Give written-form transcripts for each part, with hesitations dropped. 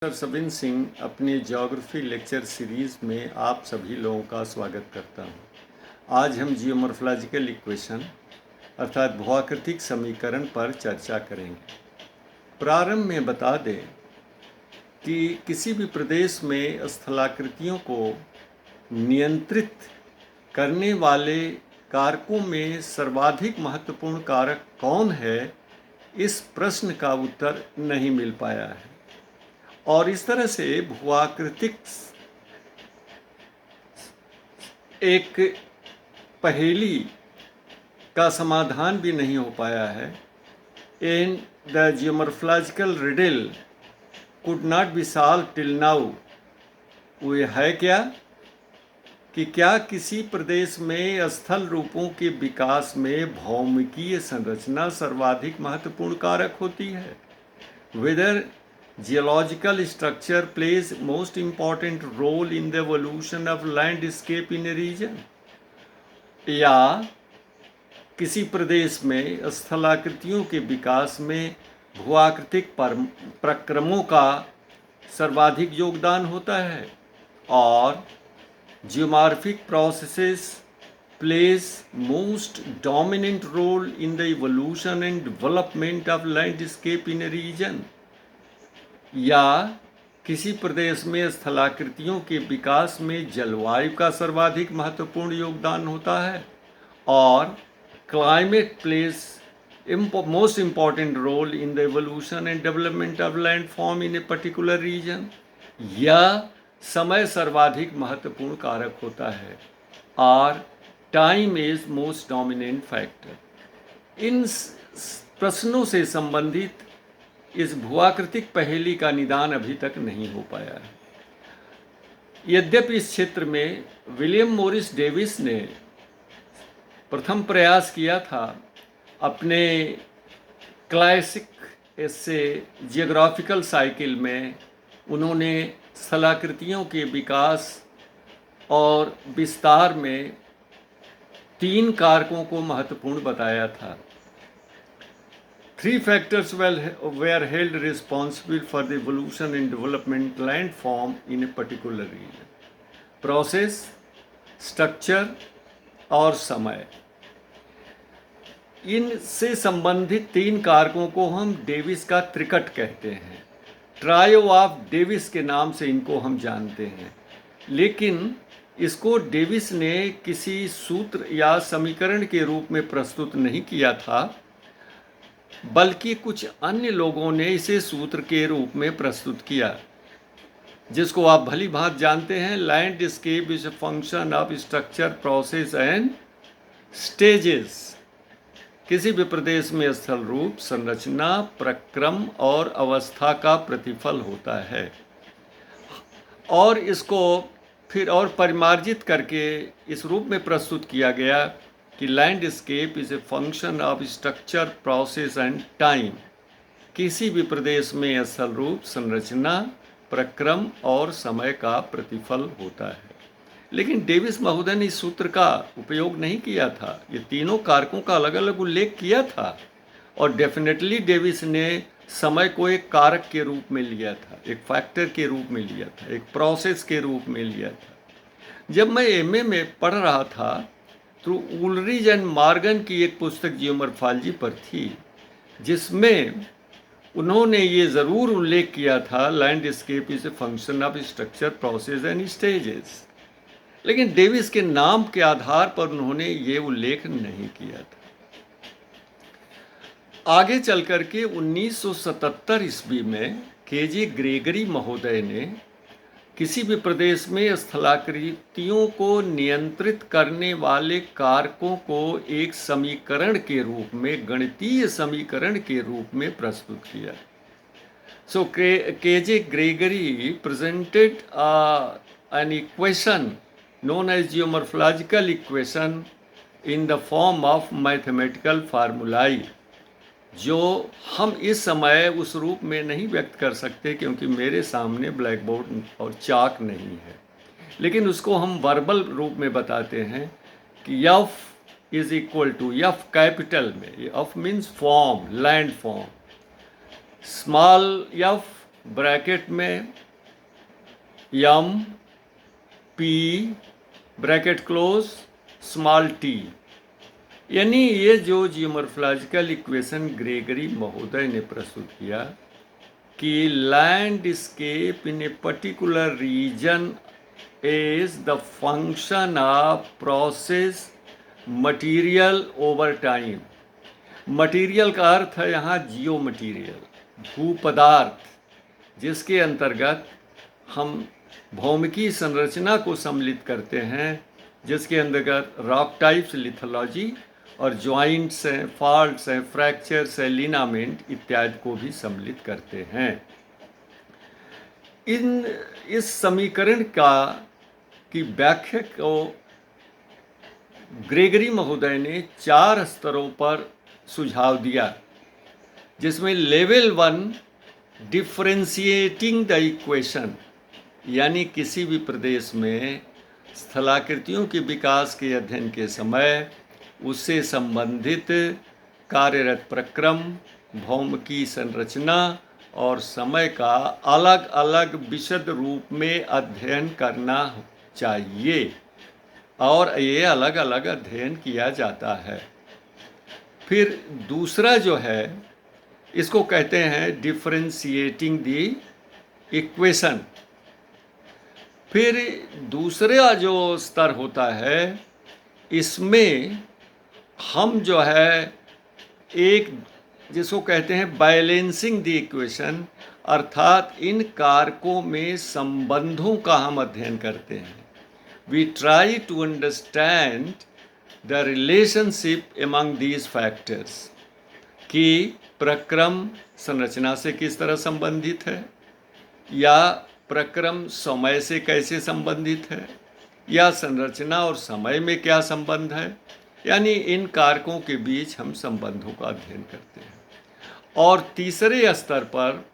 Sir Sabin Singh अपने geography lecture series में आप सभी लोगों का स्वागत करता हूं। आज हम जियोमॉर्फोलॉजिकल इक्वेशन अर्थात भूआकृतिक समीकरण पर चर्चा करेंगे। प्रारंभ में बता दें कि किसी भी प्रदेश में स्थलाकृतियों को नियंत्रित करने वाले कारकों में सर्वाधिक महत्वपूर्ण कारक कौन है, इस प्रश्न का उत्तर नहीं मिल पाया है और इस तरह से भूआकृतिक एक पहेली का समाधान भी नहीं हो पाया है। And the geomorphological riddle could not be solve till now. वो है क्या कि क्या किसी प्रदेश में स्थल रूपों के विकास में भौमिकीय संरचना सर्वाधिक महत्वपूर्ण कारक होती है। Whether geological structure plays most important role in the evolution of landscape in a region, या किसी प्रदेश में स्थलाकृतियों के विकास में भूआकृतिक प्रक्रमों का सर्वाधिक योगदान होता है और geomorphic processes plays most dominant role in the evolution and development of landscape in a region, या किसी प्रदेश में स्थलाकृतियों के विकास में जलवायु का सर्वाधिक महत्वपूर्ण योगदान होता है और climate plays most important role in the evolution and development of landform in a particular region, या समय सर्वाधिक महत्वपूर्ण कारक होता है और time is most dominant factor. इन प्रश्नों से संबंधित इस भूआकृतिक पहेली का निदान अभी तक नहीं हो पाया है। यद्यपि इस क्षेत्र में विलियम मॉरिस डेविस ने प्रथम प्रयास किया था अपने क्लासिक एस्से जियोग्राफिकल साइकिल में, उन्होंने स्थलाकृतियों के विकास और विस्तार में 3 कारकों को महत्वपूर्ण बताया था। 3 factors were held responsible for the evolution and development landform in a particular region: process, structure और समय। इनसे संबंधित 3 कारकों को हम डेविस का त्रिकट कहते हैं। ट्रायो ऑफ डेविस के नाम से इनको हम जानते हैं, लेकिन इसको डेविस ने किसी सूत्र या समीकरण के रूप में प्रस्तुत नहीं किया था, बल्कि कुछ अन्य लोगों ने इसे सूत्र के रूप में प्रस्तुत किया, जिसको आप भली भांति जानते हैं। Landscape is a function of structure, process and stages. किसी भी प्रदेश में स्थल रूप, संरचना, प्रक्रम और अवस्था का प्रतिफल होता है और इसको फिर और परिमार्जित करके इस रूप में प्रस्तुत किया गया कि landscape is a function of structure, process and time. किसी भी प्रदेश में स्थल रूप, संरचना, प्रक्रम और समय का प्रतिफल होता है। लेकिन डेविस महोदय ने इस सूत्र का उपयोग नहीं किया था। ये तीनों कारकों का अलग अलग उल्लेख किया था और डेफिनेटली डेविस ने समय को एक कारक के रूप में लिया था, एक फैक्टर के रूप में लिया था, एक प्रोसेस के रूप में लिया था। जब मैं एमए में पढ़ रहा था तो उलरिज एंड मॉर्गन की एक पुस्तक जियोमॉर्फोलॉजी पर थी, जिसमें उन्होंने ये ज़रूर उल्लेख किया था landscape is a function of structure, process and stages, लेकिन डेविस के नाम के आधार पर उन्होंने ये उल्लेख नहीं किया था। आगे चल करके 1977 ईस्वी में केजे ग्रेगरी महोदय ने किसी भी प्रदेश में स्थलाकृतियों को नियंत्रित करने वाले कारकों को एक समीकरण के रूप में, गणितीय समीकरण के रूप में प्रस्तुत किया। So KJ Gregory presented an equation known as geomorphological equation in the form of mathematical formulae, जो हम इस समय उस रूप में नहीं व्यक्त कर सकते क्योंकि मेरे सामने ब्लैक बोर्ड और चाक नहीं है, लेकिन उसको हम वर्बल रूप में बताते हैं कि F is equal to, F capital में, F means form, land form, small F bracket में यम P bracket close small T. यानी ये जो जियोमॉर्फोलॉजिकल इक्वेशन ग्रेगरी महोदय ने प्रस्तुत किया कि landscape in a particular region is the function of process material over time. Material का अर्थ है यहाँ जियो मटीरियल, भू पदार्थ, जिसके अंतर्गत हम भौमिकी संरचना को सम्मिलित करते हैं, जिसके अंतर्गत रॉक टाइप्स, लिथोलॉजी और ज्वाइंट्स हैं, फॉल्ट्स हैं, फ्रैक्चर्स हैं, लिनामेंट इत्यादि को भी सम्मिलित करते हैं। इस समीकरण की व्याख्या को ग्रेगरी महोदय ने 4 स्तरों पर सुझाव दिया, जिसमें लेवल 1 डिफरेंशिएटिंग द इक्वेशन, यानी किसी भी प्रदेश में स्थलाकृतियों के विकास के अध्ययन के समय उससे संबंधित कार्यरत प्रक्रम, भौमिकी संरचना और समय का अलग अलग विशद रूप में अध्ययन करना चाहिए, और ये अलग अलग अध्ययन किया जाता है। फिर दूसरा जो है, इसको कहते हैं डिफरेंशिएटिंग द इक्वेशन। फिर दूसरा जो स्तर होता है, इसमें हम जो है एक जिसको कहते हैं बैलेंसिंग द इक्वेशन, अर्थात इन कारकों में संबंधों का हम अध्ययन करते हैं। We try to understand the relationship among these factors, कि प्रक्रम संरचना से किस तरह संबंधित है, या प्रक्रम समय से कैसे संबंधित है, या संरचना और समय में क्या संबंध है। यानी इन कारकों के बीच हम संबंधों का अध्ययन करते हैं। और तीसरे स्तर पर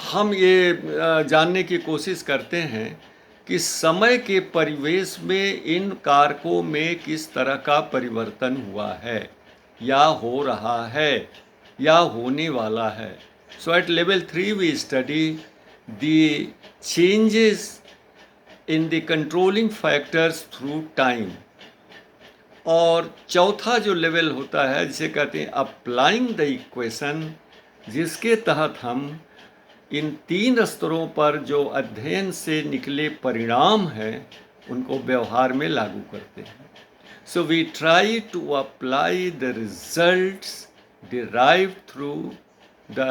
हम ये जानने की कोशिश करते हैं कि समय के परिवेश में इन कारकों में किस तरह का परिवर्तन हुआ है, या हो रहा है, या होने वाला है। So at level 3 we study the changes in the controlling factors through time. और चौथा जो लेवल होता है, जिसे कहते हैं अप्लाइंग द इक्वेशन, जिसके तहत हम इन 3 स्तरों पर जो अध्ययन से निकले परिणाम हैं उनको व्यवहार में लागू करते हैं। So we try to apply the results derived through the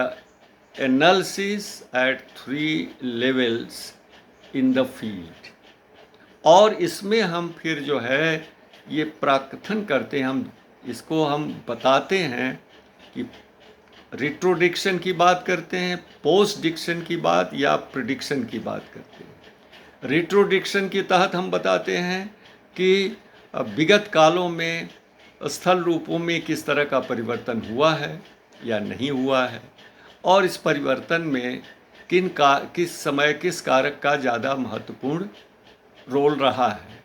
analysis at 3 levels in the field। और इसमें हम फिर जो है ये प्राकथन करते हैं, इसको हम बताते हैं कि रिट्रोडिक्शन की बात करते हैं, पोस्ट डिक्शन की बात या प्रिडिक्शन की बात करते हैं। रिट्रोडिक्शन के तहत हम बताते हैं कि विगत कालों में स्थल रूपों में किस तरह का परिवर्तन हुआ है या नहीं हुआ है, और इस परिवर्तन में किस समय किस कारक का ज़्यादा महत्वपूर्ण रोल रहा है।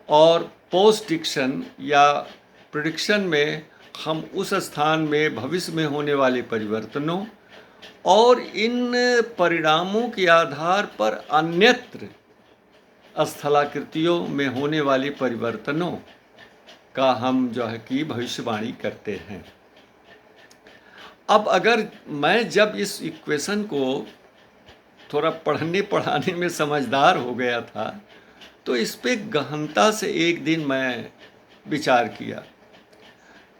और पोस्ट डिक्शन या प्रिडिक्शन में हम उस स्थान में भविष्य में होने वाले परिवर्तनों और इन परिणामों के आधार पर अन्यत्र स्थलाकृतियों में होने वाले परिवर्तनों का हम जो है कि भविष्यवाणी करते हैं। अब अगर मैं जब इस इक्वेशन को थोड़ा पढ़ने पढ़ाने में समझदार हो गया था, तो इस पे गहनता से एक दिन मैं विचार किया।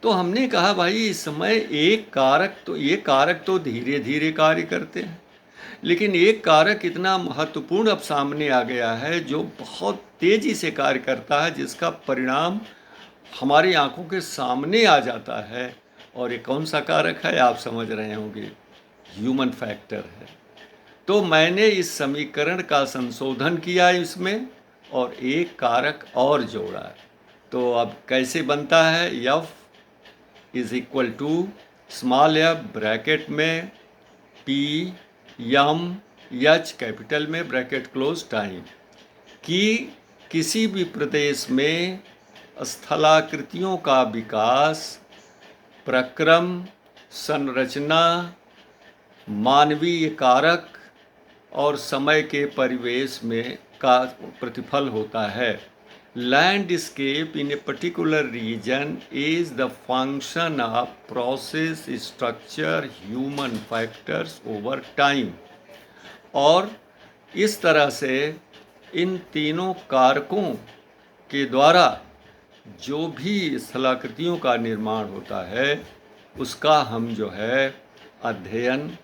तो हमने कहा भाई इस समय ये कारक तो धीरे धीरे कार्य करते हैं, लेकिन एक कारक इतना महत्वपूर्ण अब सामने आ गया है जो बहुत तेज़ी से कार्य करता है, जिसका परिणाम हमारी आंखों के सामने आ जाता है। और ये कौन सा कारक है आप समझ रहे होंगे, ह्यूमन फैक्टर है। तो मैंने इस समीकरण का संशोधन किया इसमें और एक कारक और जोड़ा। तो अब कैसे बनता है, F is equal to small F bracket में पी यम एच कैपिटल में ब्रैकेट क्लोज टाइम, कि किसी भी प्रदेश में स्थलाकृतियों का विकास, प्रक्रम, संरचना मानवीय कारक और समय के परिवेश में का प्रतिफल होता है। Landscape in a particular region is the function of process, structure, human factors over time. और इस तरह से इन तीनों कारकों के द्वारा जो भी स्थलाकृतियों का निर्माण होता है उसका हम जो है अध्ययन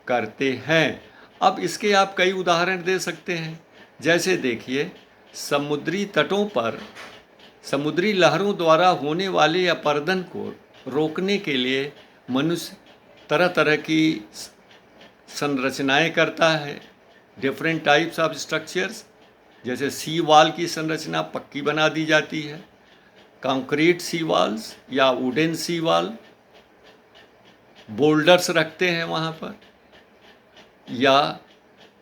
करते हैं। अब इसके आप कई उदाहरण दे सकते हैं। जैसे देखिए, समुद्री तटों पर समुद्री लहरों द्वारा होने वाले अपरदन को रोकने के लिए मनुष्य तरह तरह की संरचनाएं करता है, डिफरेंट टाइप्स ऑफ स्ट्रक्चर्स। जैसे सी वॉल की संरचना पक्की बना दी जाती है, कंक्रीट सी वॉल्स या वुडन सी वॉल, बोल्डर्स रखते हैं वहाँ पर, या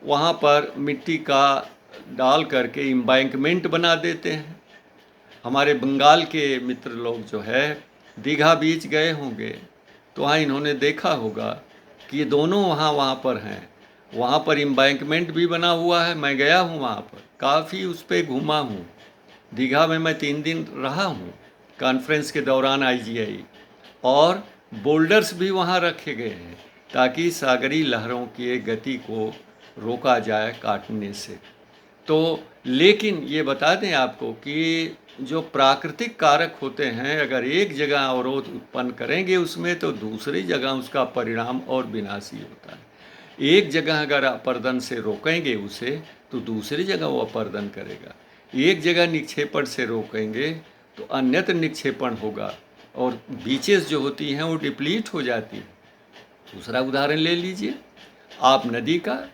वहाँ पर मिट्टी का डाल करके एम्बैंकमेंट बना देते हैं। हमारे बंगाल के मित्र लोग जो है दीघा बीच गए होंगे तो वहाँ इन्होंने देखा होगा कि ये दोनों वहाँ पर हैं। वहाँ पर एम्बैंकमेंट भी बना हुआ है। मैं गया हूँ वहाँ पर, काफ़ी उस पर घूमा हूँ। दीघा में मैं 3 दिन रहा हूँ कॉन्फ्रेंस के दौरान IGI, और बोल्डर्स भी वहाँ रखे गए हैं ताकि सागरी लहरों की गति को रोका जाए काटने से। तो लेकिन ये बता दें आपको कि जो प्राकृतिक कारक होते हैं अगर एक जगह अवरोध उत्पन्न करेंगे उसमें, तो दूसरी जगह उसका परिणाम और विनाशी होता है। एक जगह अगर अपरदन से रोकेंगे उसे तो दूसरी जगह वो अपरदन करेगा। एक जगह निक्षेपण से रोकेंगे तो अन्यत्र निक्षेपण होगा और बीचेस जो होती हैं वो डिप्लीट हो जाती है। दूसरा उदाहरण ले लीजिए आप नदी का।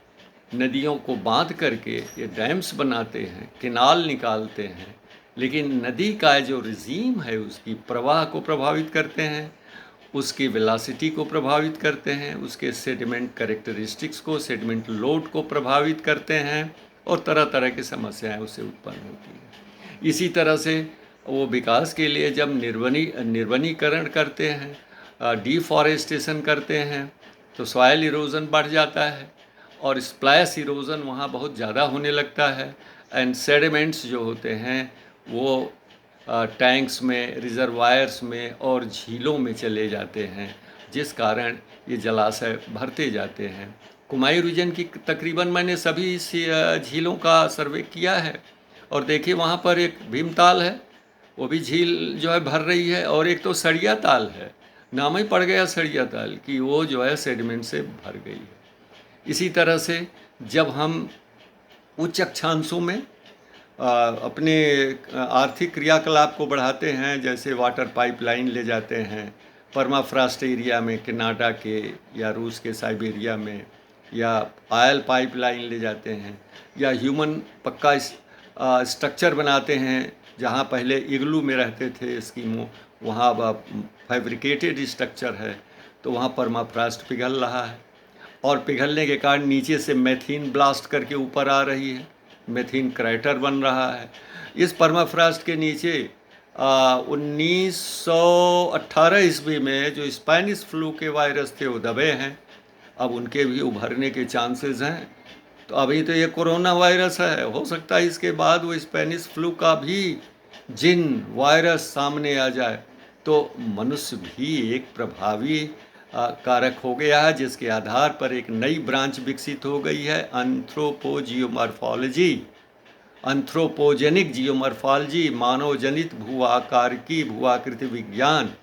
नदियों को बांध करके ये डैम्स बनाते हैं, केनाल निकालते हैं, लेकिन नदी का जो रिजीम है उसकी प्रवाह को प्रभावित करते हैं, उसकी वेलोसिटी को प्रभावित करते हैं, उसके सेडिमेंट कैरेक्टरिस्टिक्स को, सेडिमेंट लोड को प्रभावित करते हैं और तरह तरह की समस्याएं उससे उत्पन्न होती हैं। इसी तरह से वो विकास के लिए जब निर्वनीकरण करते हैं, डिफॉरेस्टेशन करते हैं, तो सॉइल इरोजन बढ़ जाता है और स्प्लैश इरोजन वहाँ बहुत ज़्यादा होने लगता है। एंड सेडिमेंट्स जो होते हैं वो टैंक्स में, रिजर्वायर्स में और झीलों में चले जाते हैं, जिस कारण ये जलाशय भरते जाते हैं। कुमायूं रीजन की तकरीबन मैंने सभी झीलों का सर्वे किया है और देखिए वहाँ पर एक भीमताल है, वो भी झील जो है भर रही है, और एक तो सड़िया ताल है, नाम ही पड़ गया सड़िया ताल कि वो जो है सेडिमेंट से भर गई है। इसी तरह से जब हम उच्च अक्षांशों में अपने आर्थिक क्रियाकलाप को बढ़ाते हैं, जैसे वाटर पाइपलाइन ले जाते हैं परमाफ्रॉस्ट एरिया में, कनाडा के या रूस के साइबेरिया में, या ऑयल पाइपलाइन ले जाते हैं, या ह्यूमन पक्का स्ट्रक्चर बनाते हैं जहाँ पहले इग्लू में रहते थे एस्किमो, वहाँ फैब्रिकेटेड स्ट्रक्चर है, तो वहाँ परमाफ्रॉस्ट पिघल रहा है और पिघलने के कारण नीचे से मेथीन ब्लास्ट करके ऊपर आ रही है, मेथीन क्रैटर बन रहा है। इस परमाफ्रॉस्ट के नीचे 1918 ईस्वी में जो स्पेनिश फ्लू के वायरस थे वो दबे हैं, अब उनके भी उभरने के चांसेस हैं। तो अभी तो ये कोरोना वायरस है, हो सकता है इसके बाद वो स्पेनिश फ्लू का भी जिन वायरस सामने आ जाए। तो मनुष्य भी एक प्रभावी कारक हो गया है, जिसके आधार पर एक नई ब्रांच विकसित हो गई है, एंथ्रोपोजियोमॉर्फोलॉजी, एंथ्रोपोजेनिक जियोमॉर्फोलॉजी, मानव जनित भूआकारिकी, भूआकृति विज्ञान।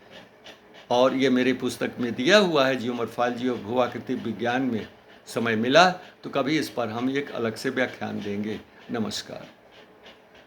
और ये मेरी पुस्तक में दिया हुआ है जियोमॉर्फोलॉजी और भूआकृति विज्ञान में। समय मिला तो कभी इस पर हम एक अलग से व्याख्यान देंगे। नमस्कार।